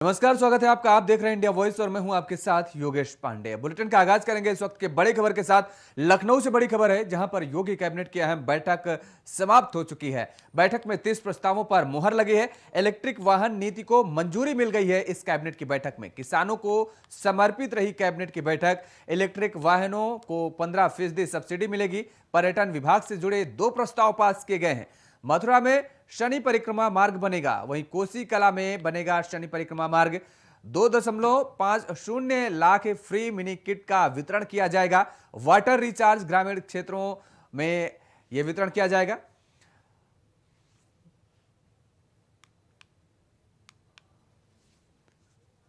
नमस्कार, स्वागत है आपका। आप देख रहे हैं इंडिया वॉइस और मैं हूं आपके साथ योगेश पांडे। बुलेटिन का आगाज करेंगे इस वक्त के बड़ी खबर के साथ। लखनऊ से बड़ी खबर है, जहां पर योगी कैबिनेट की अहम बैठक समाप्त हो चुकी है। बैठक में 30 प्रस्तावों पर मुहर लगी है। इलेक्ट्रिक वाहन नीति को मंजूरी मिल गई है। इस कैबिनेट की बैठक में किसानों को समर्पित रही कैबिनेट की बैठक। इलेक्ट्रिक वाहनों को 15% सब्सिडी मिलेगी। पर्यटन विभाग से जुड़े 2 प्रस्ताव पास किए गए हैं। मथुरा में शनि परिक्रमा मार्ग बनेगा, वहीं कोसी कला में बनेगा शनि परिक्रमा मार्ग। 2.50 लाख फ्री मिनी किट का वितरण किया जाएगा। वाटर रिचार्ज ग्रामीण क्षेत्रों में यह वितरण किया जाएगा।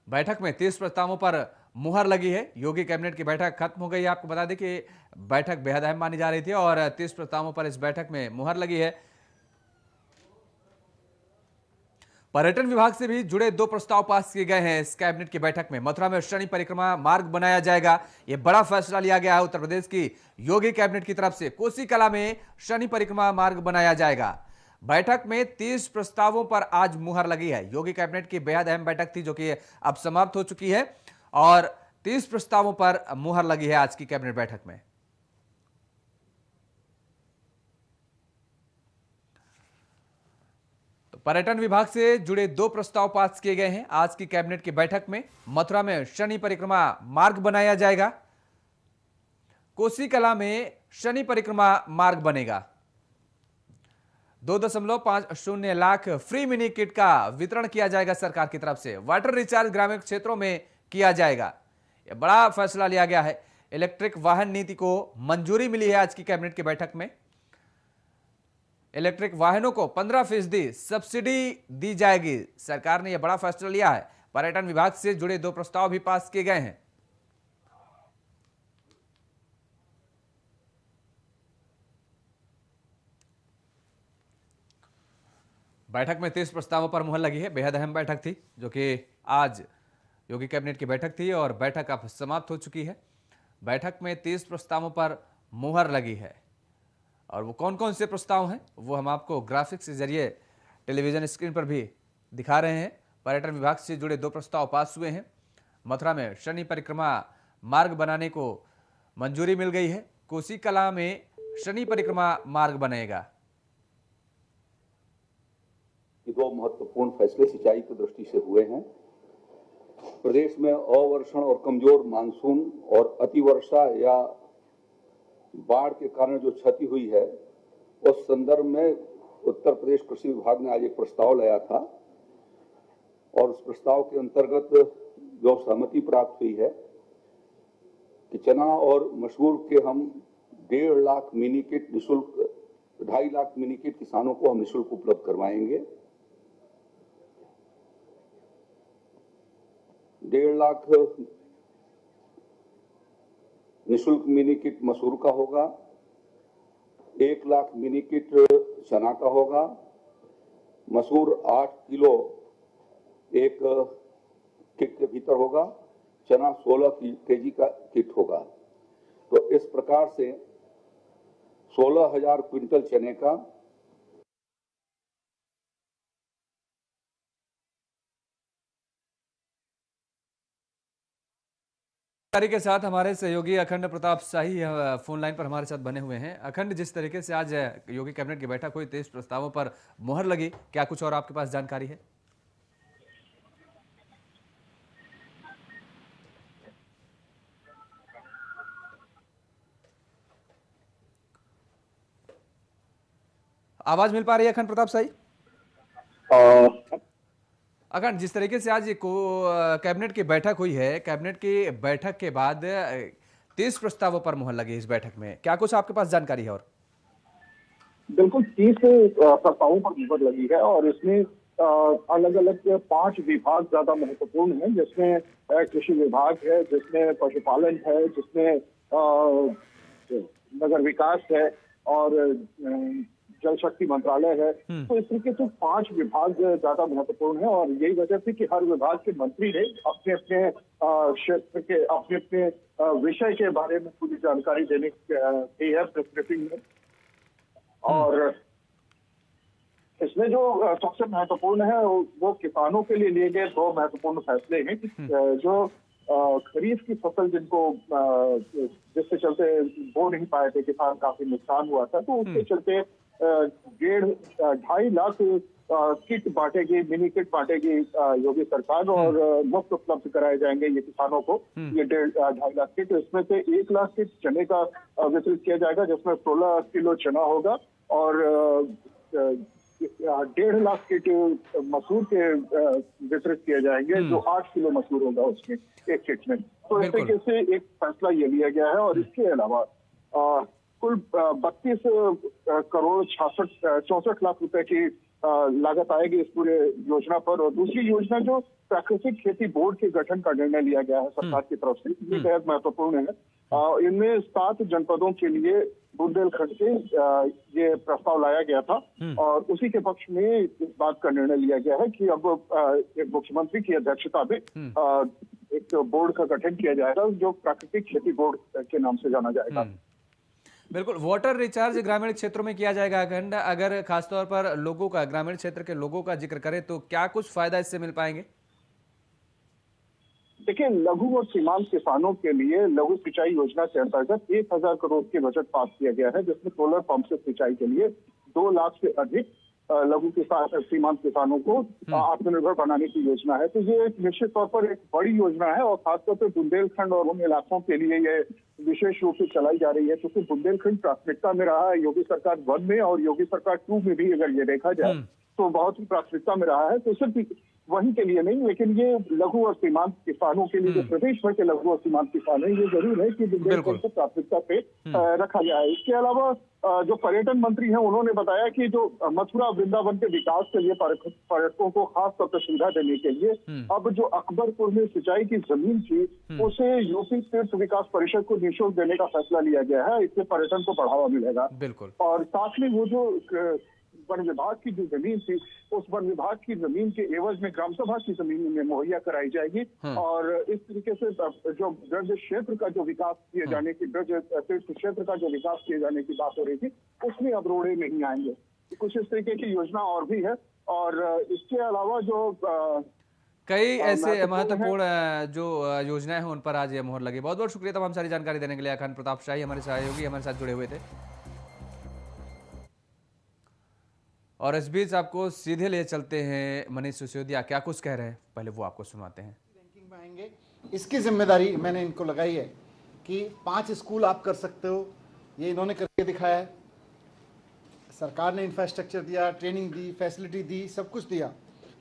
बैठक में 30 प्रस्तावों पर मुहर लगी है। योगी कैबिनेट की बैठक खत्म हो गई है। आपको बता दें कि बैठक बेहद अहम मानी जा रही थी और 30 प्रस्तावों पर इस बैठक में मुहर लगी है। पर्यटन विभाग से भी जुड़े 2 प्रस्ताव पास किए गए हैं इस कैबिनेट की बैठक में। मथुरा में शनि परिक्रमा मार्ग बनाया जाएगा। यह बड़ा फैसला लिया गया है उत्तर प्रदेश की योगी कैबिनेट की तरफ से। कोसी कला में शनि परिक्रमा मार्ग बनाया जाएगा। बैठक में 30 प्रस्तावों पर आज मुहर लगी है। योगी कैबिनेट की बेहद अहम बैठक थी, जो कि अब समाप्त हो चुकी है और 30 प्रस्तावों पर मुहर लगी है आज की कैबिनेट बैठक में। पर्यटन विभाग से जुड़े 2 प्रस्ताव पास किए गए हैं आज की कैबिनेट की बैठक में। मथुरा में शनि परिक्रमा मार्ग बनाया जाएगा। कोसी कला में शनि परिक्रमा मार्ग बनेगा। 2.50 लाख फ्री मिनी किट का वितरण किया जाएगा सरकार की तरफ से। वाटर रिचार्ज ग्रामीण क्षेत्रों में किया जाएगा। यह बड़ा फैसला लिया गया है। इलेक्ट्रिक वाहन नीति को मंजूरी मिली है आज की कैबिनेट की बैठक में। इलेक्ट्रिक वाहनों को 15% सब्सिडी दी जाएगी। सरकार ने यह बड़ा फैसला लिया है। पर्यटन विभाग से जुड़े 2 प्रस्ताव भी पास किए गए हैं। बैठक में 30 प्रस्तावों पर मुहर लगी है। बेहद अहम बैठक थी, जो कि आज योगी कैबिनेट की बैठक थी और बैठक अब समाप्त हो चुकी है। बैठक में 30 प्रस्तावों पर मुहर लगी है और वो कौन कौन से प्रस्ताव हैं वो हम आपको ग्राफिक्स के जरिए टेलीविजन स्क्रीन पर भी दिखा रहे हैं। पर्यटन विभाग से जुड़े 2 प्रस्ताव पास हुए हैं। मथुरा में शनि परिक्रमा मार्ग बनाने को मंजूरी मिल गई है। कोसी कला में शनि परिक्रमा मार्ग बनेगा। 2 महत्वपूर्ण फैसले सिंचाई की दृष्टि से हुए हैं। प्रदेश में अवर्षण और कमजोर मानसून और अतिवर्षा या बाढ़ के कारण जो क्षति हुई है, उस संदर्भ में उत्तर प्रदेश कृषि विभाग ने आज एक प्रस्ताव लाया था और उस प्रस्ताव के अंतर्गत जो सहमति प्राप्त हुई है कि चना और मसूर के हम 1.5 लाख मिनी किट निःशुल्क, 2.5 लाख मिनी किट किसानों को हम निःशुल्क उपलब्ध करवाएंगे। 1.5 लाख निःशुल्क मिनी किट मसूर का होगा, 1 लाख मिनी किट चना का होगा। मसूर 8 किलो एक किट के भीतर होगा, चना 16 केजी का किट होगा। तो इस प्रकार से 16,000 क्विंटल चने का जानकारी के साथ हमारे सहयोगी अखंड प्रताप शाही फोन लाइन पर हमारे साथ बने हुए हैं। अखंड, जिस तरीके से आज योगी कैबिनेट की बैठक हुई, 30 प्रस्तावों पर मुहर लगी, क्या कुछ और आपके पास जानकारी है? आवाज मिल पा रही है अखंड प्रताप शाही? अखंड, जिस तरीके से आज कैबिनेट की बैठक हुई है, कैबिनेट की बैठक के बाद 30 प्रस्तावों पर मुहर लगी इस बैठक में, क्या कुछ आपके पास जानकारी है? और बिल्कुल 30 प्रस्तावों पर मुहर लगी है और इसमें अलग अलग 5 विभाग ज्यादा महत्वपूर्ण हैं, जिसमें कृषि विभाग है, जिसमें पशुपालन है, जिसमें नगर विकास है और जल शक्ति मंत्रालय है। तो इस तरीके से 5 विभाग ज्यादा महत्वपूर्ण है और यही वजह थी कि हर विभाग के मंत्री ने अपने अपने क्षेत्र के अपने अपने विषय के बारे में पूरी जानकारी देने की है प्रेस ब्रीफिंग में। और इसमें जो सबसे महत्वपूर्ण है वो किसानों के लिए लिए गए दो महत्वपूर्ण फैसले हैं कि जो खरीफ की फसल जिनको जिसके चलते बो नहीं पाए थे किसान, काफी नुकसान हुआ था, तो उसके चलते 2.5 लाख किट बांटेगी, मिनी किट बांटेगी योगी सरकार, और मुफ्त उपलब्ध कराए जाएंगे ये किसानों को ये 2.5 लाख किट। इसमें से 1 लाख किट चने का वितरित किया जाएगा, जिसमें 16 किलो चना होगा, और 1.5 लाख किट मसूर के वितरित किए जाएंगे, जो 8 किलो मसूर होगा उसमें एक किट में। तो इस तरीके से एक फैसला ये लिया गया है। और इसके अलावा कुल 32 करोड़ 64 लाख रुपए की लागत आएगी इस पूरे योजना पर। और दूसरी योजना जो प्राकृतिक खेती बोर्ड के गठन का निर्णय लिया गया है सरकार की तरफ से, ये बेहद महत्वपूर्ण है। इनमें 7 जनपदों के लिए बुंदेलखंड से ये प्रस्ताव लाया गया था, और उसी के पक्ष में इस बात का निर्णय लिया गया है कि अब एक मुख्यमंत्री की अध्यक्षता में एक बोर्ड का गठन किया जाएगा, जो प्राकृतिक खेती बोर्ड के नाम से जाना जाएगा। बिल्कुल, वाटर रिचार्ज ग्रामीण क्षेत्रों में किया जाएगा अखंड। अगर खासतौर पर लोगों का, ग्रामीण क्षेत्र के लोगों का जिक्र करें तो क्या कुछ फायदा इससे मिल पाएंगे? देखिए, लघु और सीमांत किसानों के लिए लघु सिंचाई योजना के अंतर्गत 1000 करोड़ के बजट पास किया गया है, जिसमें सोलर पंप से सिंचाई के लिए 2 लाख से अधिक लघु किसान सीमांत किसानों को आत्मनिर्भर बनाने की योजना है। तो ये एक निश्चित तौर पर एक बड़ी योजना है, और खासतौर पर बुंदेलखंड और उन इलाकों के लिए ये विशेष रूप से चलाई जा रही है, क्योंकि बुंदेलखंड प्राथमिकता में रहा है योगी सरकार 1 में, और योगी सरकार 2 में भी अगर ये देखा जाए तो बहुत ही प्राथमिकता में रहा है। तो सिर्फ वही के लिए नहीं, लेकिन ये लघु और सीमांत किसानों के लिए, जो प्रदेश भर के लघु और सीमांत किसान है, ये जरूर है कि बुंदेलखंड को प्राथमिकता पे रखा जाए। इसके अलावा जो पर्यटन मंत्री हैं, उन्होंने बताया कि जो मथुरा वृंदावन के विकास के लिए पर्यटकों को खास तौर पर सुविधा देने के लिए अब जो अकबरपुर में सिंचाई की जमीन थी, उसे यूपी तीर्थ विकास परिषद को निःशुल्क देने का फैसला लिया गया है। इससे पर्यटन को बढ़ावा मिलेगा। बिल्कुल। और साथ में वो जो वन विभाग की जो जमीन थी, उस वन विभाग की जमीन के एवज में ग्राम सभा की जमीन में मुहैया कराई जाएगी। और इस तरीके से जो ब्रज क्षेत्र का जो विकास किए जाने की, ब्रज तीर्थ क्षेत्र का जो विकास किए जाने की बात हो रही थी, उसमें अब रोड़े नहीं आएंगे। कुछ इस तरीके की योजना और भी है। और इसके अलावा जो कई ऐसे महत्वपूर्ण जो योजनाएं हैं, उन पर आज ये मोहर लगी। बहुत बहुत शुक्रिया तमाम सारी जानकारी देने के लिए। अखंड प्रताप शाही हमारे सहयोगी हमारे साथ जुड़े हुए थे। और इस बीच आपको सीधे ले चलते हैं मनीष सिसोदिया, क्या कुछ कह रहे हैं, पहले वो आपको सुनाते हैं। रैंकिंग में आएंगे, इसकी जिम्मेदारी मैंने इनको लगाई है कि 5 स्कूल आप कर सकते हो, ये इन्होंने करके दिखाया है। सरकार ने इंफ्रास्ट्रक्चर दिया, ट्रेनिंग दी, फैसिलिटी दी, सब कुछ दिया,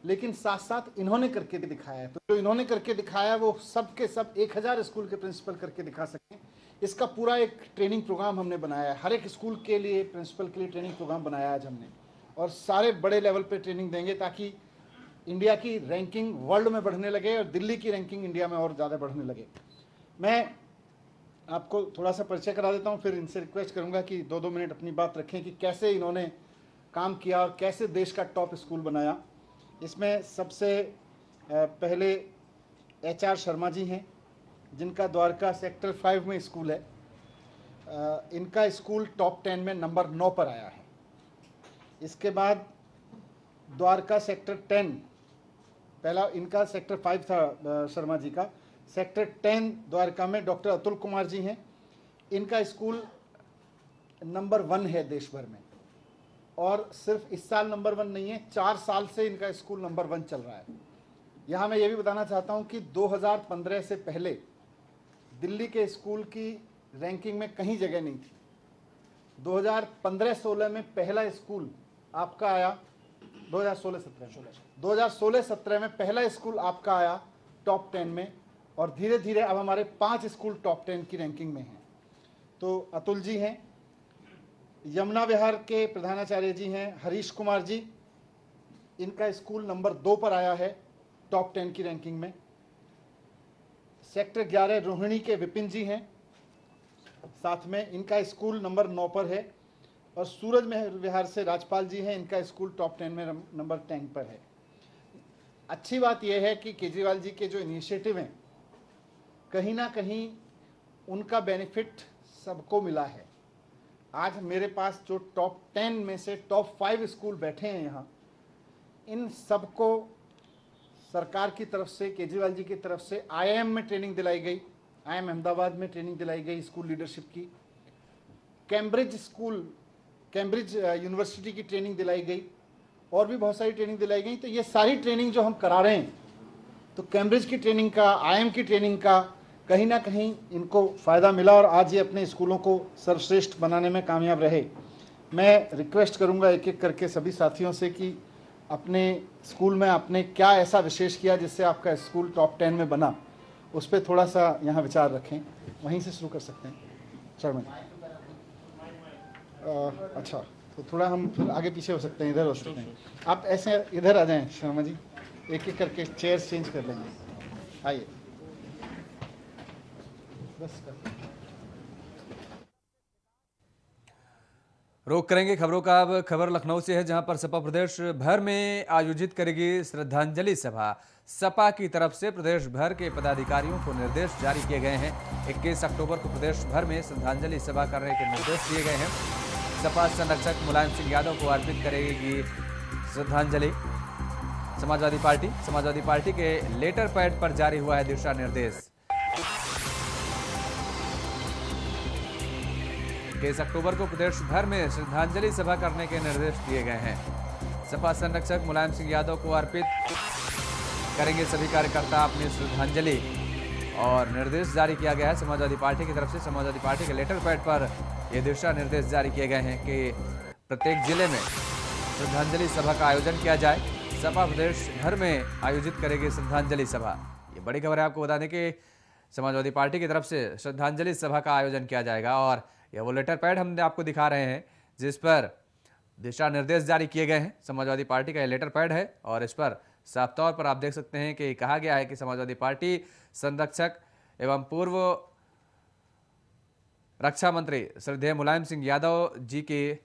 लेकिन साथ साथ इन्होंने करके दिखाया है। तो जो इन्होंने करके दिखाया वो सब के सब 1000 स्कूल के प्रिंसिपल करके दिखा सकें, इसका पूरा एक ट्रेनिंग प्रोग्राम हमने बनाया है। हर एक स्कूल के लिए, प्रिंसिपल के लिए ट्रेनिंग प्रोग्राम बनाया आज हमने, और सारे बड़े लेवल पे ट्रेनिंग देंगे ताकि इंडिया की रैंकिंग वर्ल्ड में बढ़ने लगे और दिल्ली की रैंकिंग इंडिया में और ज़्यादा बढ़ने लगे। मैं आपको थोड़ा सा परिचय करा देता हूँ, फिर इनसे रिक्वेस्ट करूँगा कि 2-2 मिनट अपनी बात रखें कि कैसे इन्होंने काम किया और कैसे देश का टॉप स्कूल बनाया। इसमें सबसे पहले HR शर्मा जी हैं, जिनका द्वारका सेक्टर 5 में स्कूल है। इनका स्कूल टॉप 10 में नंबर 9 पर आया है। इसके बाद द्वारका सेक्टर 10, पहला इनका सेक्टर 5 था शर्मा जी का, सेक्टर 10 द्वारका में डॉक्टर अतुल कुमार जी हैं। इनका स्कूल नंबर 1 है देश भर में, और सिर्फ इस साल नंबर 1 नहीं है, 4 साल से इनका स्कूल नंबर 1 चल रहा है। यहाँ मैं ये भी बताना चाहता हूँ कि 2015 से पहले दिल्ली के स्कूल की रैंकिंग में कहीं जगह नहीं थी। 2015-16 में पहला स्कूल आपका आया, 2016-17 में पहला स्कूल आपका आया टॉप 10 में, और धीरे धीरे अब हमारे 5 स्कूल टॉप 10 की रैंकिंग में हैं। तो अतुल जी हैं, यमुना विहार के प्रधानाचार्य जी हैं हरीश कुमार जी, इनका स्कूल नंबर 2 पर आया है टॉप 10 की रैंकिंग में। सेक्टर 11 रोहिणी के विपिन जी हैं, साथ में इनका स्कूल नंबर 9 पर है। और सूरज विहार से राजपाल जी हैं, इनका स्कूल टॉप 10 में नंबर 10 पर है। अच्छी बात यह है कि केजरीवाल जी के जो इनिशिएटिव हैं, कहीं ना कहीं उनका बेनिफिट सबको मिला है। आज मेरे पास जो टॉप 10 में से टॉप 5 स्कूल बैठे हैं यहाँ, इन सबको सरकार की तरफ से, केजरीवाल जी की तरफ से IIM में ट्रेनिंग दिलाई गई, IIM अहमदाबाद में ट्रेनिंग दिलाई गई स्कूल लीडरशिप की, कैम्ब्रिज यूनिवर्सिटी की ट्रेनिंग दिलाई गई, और भी बहुत सारी ट्रेनिंग दिलाई गई। तो ये सारी ट्रेनिंग जो हम करा रहे हैं, तो कैम्ब्रिज की ट्रेनिंग का, IIM की ट्रेनिंग का कहीं ना कहीं इनको फ़ायदा मिला और आज ये अपने स्कूलों को सर्वश्रेष्ठ बनाने में कामयाब रहे। मैं रिक्वेस्ट करूंगा एक एक करके सभी साथियों से कि अपने स्कूल में आपने क्या ऐसा विशेष किया जिससे आपका स्कूल टॉप 10 में बना, उस पर थोड़ा सा यहाँ विचार रखें। वहीं से शुरू कर सकते हैं शर्मा जी। अच्छा, तो थोड़ा हम आगे पीछे हो सकते हैं, इधर हो सकते हैं। आप ऐसे इधर आ जाएं शर्मा जी, एक एक करके चेयर चेंज कर लेंगे। आइए बस कर। रोक करेंगे खबरों का। अब खबर लखनऊ से है, जहां पर सपा प्रदेश भर में आयोजित करेगी श्रद्धांजलि सभा। सपा की तरफ से प्रदेश भर के पदाधिकारियों को निर्देश जारी किए गए हैं। 21 अक्टूबर को प्रदेश भर में श्रद्धांजलि सभा करने के निर्देश दिए गए हैं। सपा संरक्षक मुलायम सिंह यादव को अर्पित करेगी श्रद्धांजलि। समाजवादी पार्टी के लेटर पैड पर जारी हुआ है दिशा निर्देश। 21 अक्टूबर को प्रदेश भर में श्रद्धांजलि सभा करने के निर्देश दिए गए हैं। सपा संरक्षक मुलायम सिंह यादव को अर्पित करेंगे सभी कार्यकर्ता अपनी श्रद्धांजलि, और निर्देश जारी किया गया है समाजवादी पार्टी की तरफ से। समाजवादी पार्टी के लेटर पैड पर ये दिशा निर्देश जारी किए गए हैं कि प्रत्येक जिले में श्रद्धांजलि सभा का आयोजन किया जाए। सपा प्रदेश भर में आयोजित करेगी श्रद्धांजलि सभा। ये बड़ी खबर है, आपको बता दें कि समाजवादी पार्टी की तरफ से श्रद्धांजलि सभा का आयोजन किया जाएगा, और यह वो लेटर पैड हम आपको दिखा रहे हैं जिस पर दिशा निर्देश जारी किए गए हैं। समाजवादी पार्टी का यह लेटर पैड है, और इस पर साफ तौर पर आप देख सकते हैं कि कहा गया है कि समाजवादी पार्टी संरक्षक एवं पूर्व रक्षा मंत्री श्रद्धेय मुलायम सिंह यादव जी के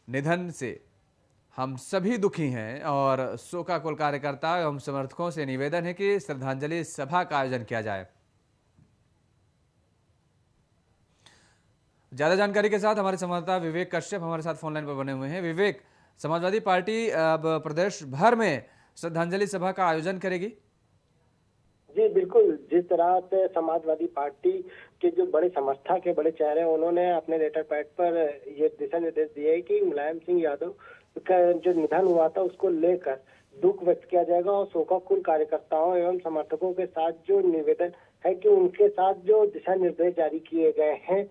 निधन से हम सभी दुखी हैं, और शोकाकुल कार्यकर्ता एवं समर्थकों से निवेदन है कि श्रद्धांजलि सभा का आयोजन किया जाए। ज्यादा जानकारी के साथ हमारे संवाददाता विवेक कश्यप हमारे साथ फोन लाइन पर बने हुए हैं। विवेक, समाजवादी पार्टी अब प्रदेश भर में श्रद्धांजलि सभा का आयोजन करेगी? जी बिल्कुल, जिस तरह से समाजवादी पार्टी के जो बड़े समर्थक है, बड़े चेहरे हैं, उन्होंने अपने लेटर पैड पर ये दिशा निर्देश दिए है कि मुलायम सिंह यादव का जो निधन हुआ था उसको लेकर दुख व्यक्त किया जाएगा, और शोकाकुल कार्यकर्ताओं एवं समर्थकों के साथ जो निवेदन है कि उनके साथ जो दिशा निर्देश जारी किए गए हैं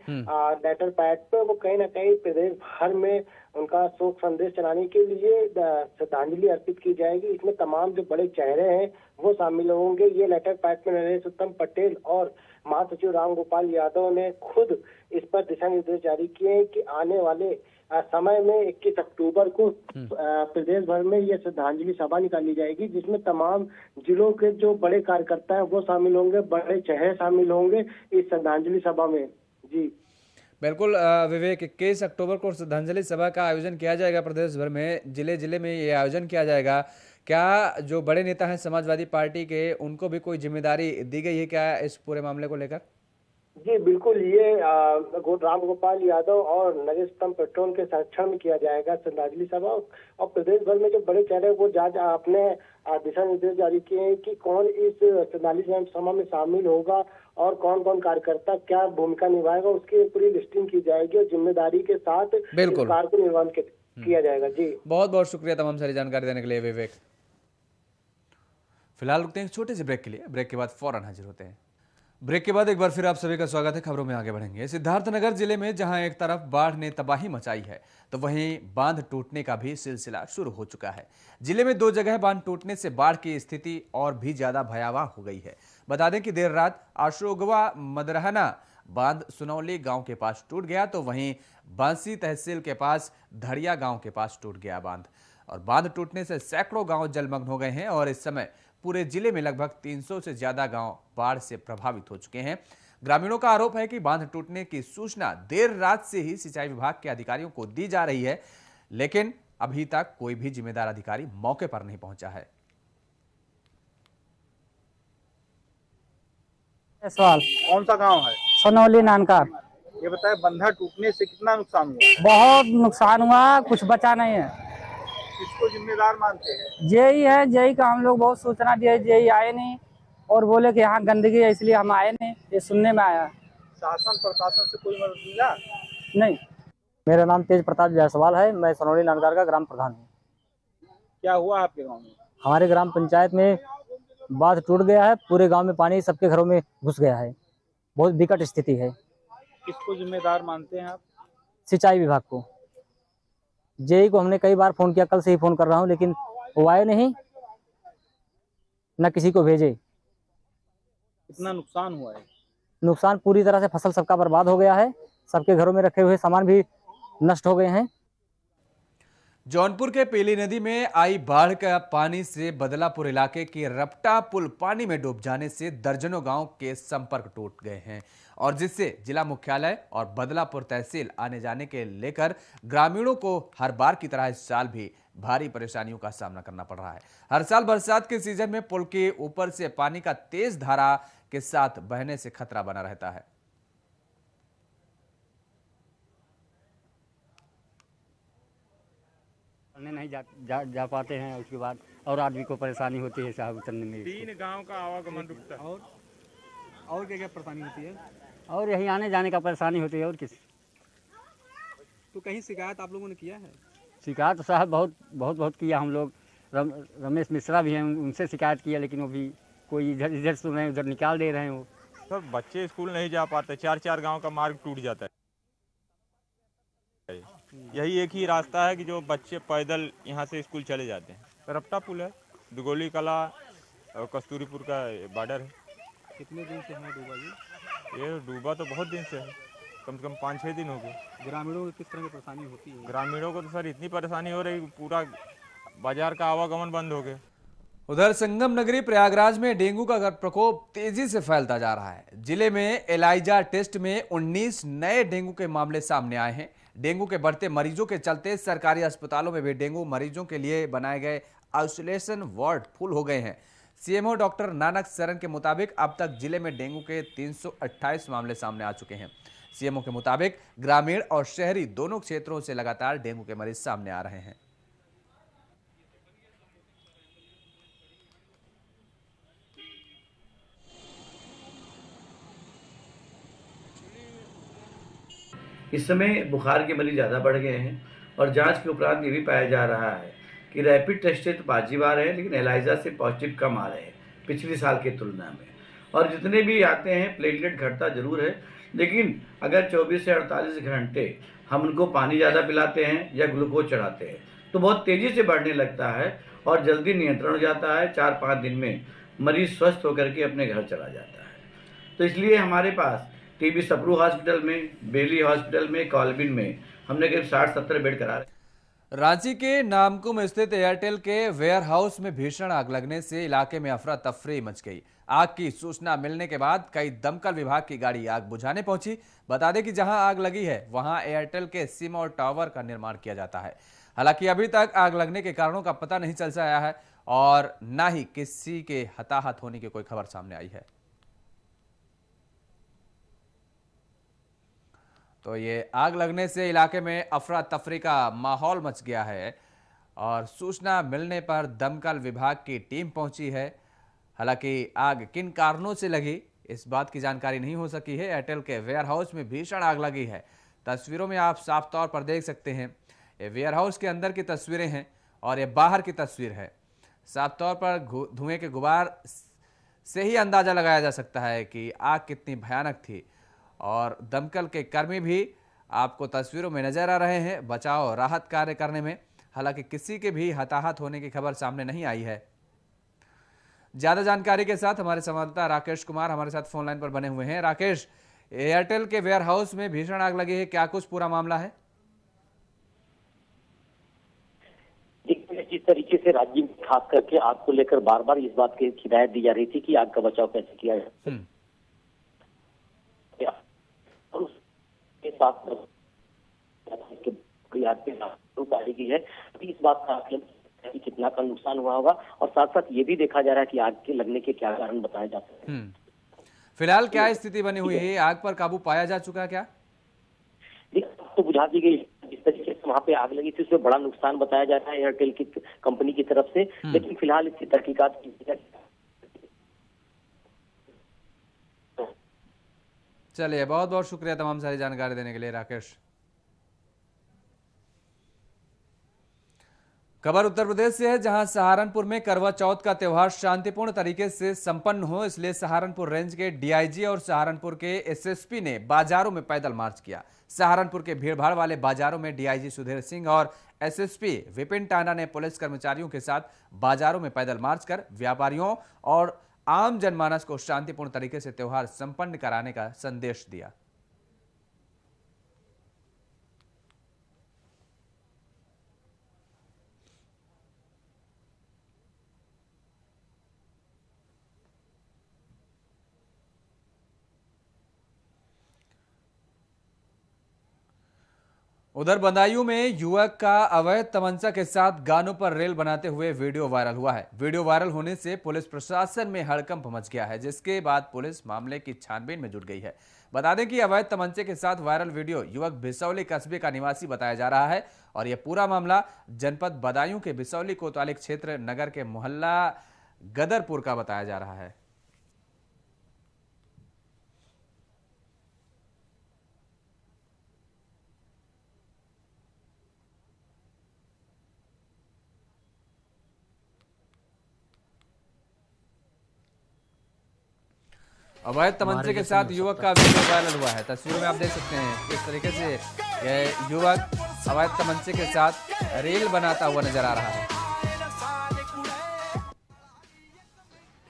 लेटर पैड पर, वो कहीं ना कहीं प्रदेश भर में उनका शोक संदेश चलाने के लिए श्रद्धांजलि अर्पित की जाएगी। इसमें तमाम जो बड़े चेहरे हैं वो शामिल होंगे। ये लेटर पैड में नरेश उत्तम पटेल और महासचिव राम गोपाल यादव ने खुद इस पर दिशा निर्देश जारी किए हैं कि आने वाले समय में 21 अक्टूबर को प्रदेश भर में ये श्रद्धांजलि सभा निकाली जाएगी, जिसमें तमाम जिलों के जो बड़े कार्यकर्ता हैं वो शामिल होंगे, बड़े चेहरे शामिल होंगे इस श्रद्धांजलि सभा में। जी बिल्कुल विवेक, 21 अक्टूबर को श्रद्धांजलि सभा का आयोजन किया जाएगा प्रदेश भर में, जिले जिले में ये आयोजन किया जाएगा। क्या जो बड़े नेता हैं समाजवादी पार्टी के, उनको भी कोई जिम्मेदारी दी गई है क्या इस पूरे मामले को लेकर? जी बिल्कुल, ये राम गोपाल यादव और नरेश उत्तम पटेल के संरक्षण में किया जाएगा श्रद्धांजलि सभा, और प्रदेश भर में जो बड़े चेहरे वो अपने दिशा निर्देश जारी किए हैं कि कौन इस श्रद्धांजलि सभा में शामिल होगा और कौन कौन कार्यकर्ता क्या भूमिका निभाएगा, उसकी पूरी लिस्टिंग की जाएगी और जिम्मेदारी के साथ इस कार्य को निर्वहन किया जाएगा। जी बहुत बहुत शुक्रिया तमाम सारी जानकारी देने के लिए विवेक। फिलहाल रुकते हैं एक छोटे से ब्रेक के लिए, ब्रेक के बाद फौरन हाजिर होते हैं। ब्रेक के बाद एक बार फिर आप सभी का स्वागत है। खबरों में आगे बढ़ेंगे। सिद्धार्थनगर जिले में जहां एक तरफ बाढ़ ने तबाही मचाई है, तो वहीं बांध टूटने का भी सिलसिला शुरू हो चुका है। जिले में 2 जगह बांध टूटने से बाढ़ की स्थिति और भी ज्यादा भयावह हो गई है। बता दें कि देर रात अशोकवा मदरहना बांध सुनौली गांव के पास टूट गया, तो वहीं बांसी तहसील के पास धड़िया गांव के पास टूट गया बांध, और बांध टूटने से सैकड़ों गांव जलमग्न हो गए हैं, और इस समय पूरे जिले में लगभग 300 से ज्यादा गांव बाढ़ से प्रभावित हो चुके हैं। ग्रामीणों का आरोप है कि बांध टूटने की सूचना देर रात से ही सिंचाई विभाग के अधिकारियों को दी जा रही है, लेकिन अभी तक कोई भी जिम्मेदार अधिकारी मौके पर नहीं पहुंचा है। सवाल कौन सा गांव है? सोनौली नानका। ये बताए बंधा टूटने से कितना नुकसान हुआ, बहुत नुकसान हुआ, कुछ बचा नहीं है। किसको जिम्मेदार मानते हैं? जेई है, जेई का हम लोग बहुत सूचना दिए, जेई आए नहीं और बोले कि यहाँ गंदगी है इसलिए हम आए नहीं, ये सुनने में आया। शासन प्रशासन से कोई मदद मिला? नहीं। मेरा नाम तेज प्रताप जायसवाल है, मैं सनौली नांदगार का ग्राम प्रधान हूँ। क्या हुआ आपके गांव में? हमारे ग्राम पंचायत में बांध टूट गया है, पूरे गांव में पानी सबके घरों में घुस गया है, बहुत विकट स्थिति है। किसको जिम्मेदार मानते हैं आप? सिंचाई विभाग को, जेई को हमने कई बार फोन किया, कल से ही फोन कर रहा हूँ, लेकिन वो आए नहीं, न किसी को भेजे। कितना नुकसान हुआ है? नुकसान पूरी तरह से फसल सबका बर्बाद हो गया है, सबके घरों में रखे हुए सामान भी नष्ट हो गए हैं। जौनपुर के पेली नदी में आई बाढ़ का पानी से बदलापुर इलाके के रपटा पुल पानी में डूब जाने से दर्जनों गांव के संपर्क टूट गए हैं और जिससे जिला मुख्यालय और बदलापुर तहसील आने जाने के लेकर ग्रामीणों को हर बार की तरह इस साल भी भारी परेशानियों का सामना करना पड़ रहा है। हर साल बरसात के सीजन में पुल के ऊपर से पानी का तेज धारा के साथ बहने से खतरा बना रहता है। नहीं जा पाते हैं, उसके बाद और आदमी को परेशानी होती है साहब उतरने में। 3 गांव का आवागमन रुकता है। और क्या क्या परेशानी होती है? और यहीं आने जाने का परेशानी होती है और किस। तो कहीं शिकायत आप लोगों ने किया है? शिकायत तो साहब बहुत किया हम लोग। रमेश मिश्रा भी हैं, उनसे शिकायत किया, लेकिन वो भी कोई इधर सुन रहे हैं, उधर निकाल दे रहे हैं। वो सर बच्चे स्कूल नहीं जा पाते, 4 गांव का मार्ग टूट जाता है। यही एक ही रास्ता है कि जो बच्चे पैदल यहाँ से स्कूल चले जाते हैं। रपटा पुल है, दुगोली कला और कस्तूरीपुर का बॉर्डर है। कितने दिन से है डूबा जी? ये डूबा तो बहुत दिन से है, कम से कम 5-6 दिन हो गए। ग्रामीणों को किस तरह की परेशानी होती है? ग्रामीणों को तो सर इतनी परेशानी हो रही, पूरा बाजार का आवागमन बंद हो गया। उधर संगम नगरी प्रयागराज में डेंगू का प्रकोप तेजी से फैलता जा रहा है। जिले में एलाइजा टेस्ट में 19 नए डेंगू के मामले सामने आए हैं। डेंगू के बढ़ते मरीजों के चलते सरकारी अस्पतालों में भी डेंगू मरीजों के लिए बनाए गए आइसोलेशन वार्ड फुल हो गए हैं। सीएमओ डॉक्टर नानक सरन के मुताबिक अब तक जिले में डेंगू के 328 मामले सामने आ चुके हैं। सीएमओ के मुताबिक ग्रामीण और शहरी दोनों क्षेत्रों से लगातार डेंगू के मरीज सामने आ रहे हैं। इस समय बुखार के मरीज ज़्यादा बढ़ गए हैं और जांच के उपरांत ये भी पाया जा रहा है कि रैपिड टेस्ट से तो पॉजिटिव आ रहे हैं, लेकिन एलाइजा से पॉजिटिव कम आ रहे हैं पिछले साल की तुलना में। और जितने भी आते हैं प्लेटलेट घटता जरूर है, लेकिन अगर 24 से 48 घंटे हम उनको पानी ज़्यादा पिलाते हैं या ग्लूकोज चढ़ाते हैं तो बहुत तेज़ी से बढ़ने लगता है और जल्दी नियंत्रण हो जाता है। 4-5 दिन में मरीज स्वस्थ होकर के अपने घर चला जाता है। तो इसलिए हमारे पास टीबी सप्रू हॉस्पिटल में, बेली हॉस्पिटल में, कॉलबिन में हमने करीब 60-70 बेड करा रहे। रांची के नामकुम स्थित एयरटेल के वेयर हाउस में भीषण आग लगने से इलाके में अफरा तफरी मच गई। आग की सूचना मिलने के बाद कई दमकल विभाग की गाड़ी आग बुझाने पहुंची। बता दें कि जहां आग लगी है वहां एयरटेल के सिम और टावर का निर्माण किया जाता है। हालांकि अभी तक आग लगने के कारणों का पता नहीं चल सका है और न ही किसी के हताहत होने की कोई खबर सामने आई है। तो ये आग लगने से इलाके में अफरा तफरी का माहौल मच गया है और सूचना मिलने पर दमकल विभाग की टीम पहुंची है। हालांकि आग किन कारणों से लगी इस बात की जानकारी नहीं हो सकी है। एयरटेल के वेयर हाउस में भीषण आग लगी है। तस्वीरों में आप साफ तौर पर देख सकते हैं, ये वेयर हाउस के अंदर की तस्वीरें हैं और ये बाहर की तस्वीर है। साफ तौर पर धुएं के गुबार से ही अंदाजा लगाया जा सकता है कि आग कितनी भयानक थी और दमकल के कर्मी भी आपको तस्वीरों में नजर आ रहे हैं बचाव राहत कार्य करने में। हालांकि किसी के भी हताहत होने की खबर सामने नहीं आई है। ज्यादा जानकारी के साथ हमारे संवाददाता राकेश कुमार हमारे साथ फोन लाइन पर बने हुए हैं। राकेश, एयरटेल के वेयर हाउस में भीषण आग लगी है, क्या कुछ पूरा मामला है? जिस तरीके से राज्य में खास करके आग को लेकर बार बार इस बात की हिदायत दी जा रही थी कि आग का बचाव कैसे किया जाए, की है इस बात का आकलन कि कितना का नुकसान हुआ होगा और साथ साथ ये भी देखा जा रहा है कि आग के लगने के क्या कारण बताए जा सकते हैं। फिलहाल क्या स्थिति बनी हुई है? आग पर काबू पाया जा चुका है क्या? इतला दी गई जिस तरीके से वहाँ पे आग लगी थी उसमें बड़ा नुकसान बताया जा रहा है एयरटेल की कंपनी की तरफ से, लेकिन फिलहाल इसकी तहकीकात की जा रही है। चलिए, बहुत बहुत शुक्रिया तमाम सारी जानकारी देने के लिए राकेश। खबर उत्तर प्रदेश से है, जहां सहारनपुर में करवा चौथ का त्यौहार शांतिपूर्ण तरीके से संपन्न हो, इसलिए सहारनपुर रेंज के डीआईजी और सहारनपुर के एसएसपी ने बाजारों में पैदल मार्च किया। सहारनपुर के भीड़भाड़ वाले बाजारों में डीआईजी सुधीर सिंह और एसएसपी विपिन टांडा ने पुलिस कर्मचारियों के साथ बाजारों में पैदल मार्च कर व्यापारियों और आम जनमानस को शांतिपूर्ण तरीके से त्यौहार संपन्न कराने का संदेश दिया। उधर बदायूं में युवक का अवैध तमंचा के साथ गानों पर रेल बनाते हुए वीडियो वायरल हुआ है। वीडियो वायरल होने से पुलिस प्रशासन में हड़कंप मच गया है, जिसके बाद पुलिस मामले की छानबीन में जुट गई है। बता दें कि अवैध तमंचे के साथ वायरल वीडियो युवक बिसौली कस्बे का निवासी बताया जा रहा है और यह पूरा मामला जनपद बदायूं के बिसौली कोतवाली क्षेत्र नगर के मोहल्ला गदरपुर का बताया जा रहा है। अवैध तमंचे के साथ युवक का वीडियो वायरल हुआ है। तस्वीरों में आप देख सकते हैं किस तरीके से यह युवक अवैध तमंचे के साथ रेल बनाता हुआ नजर आ रहा है।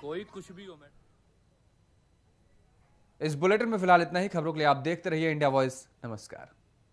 कोई कुछ भी हो। इस बुलेटिन में फिलहाल इतना ही। खबरों के लिए आप देखते रहिए इंडिया वॉइस। नमस्कार।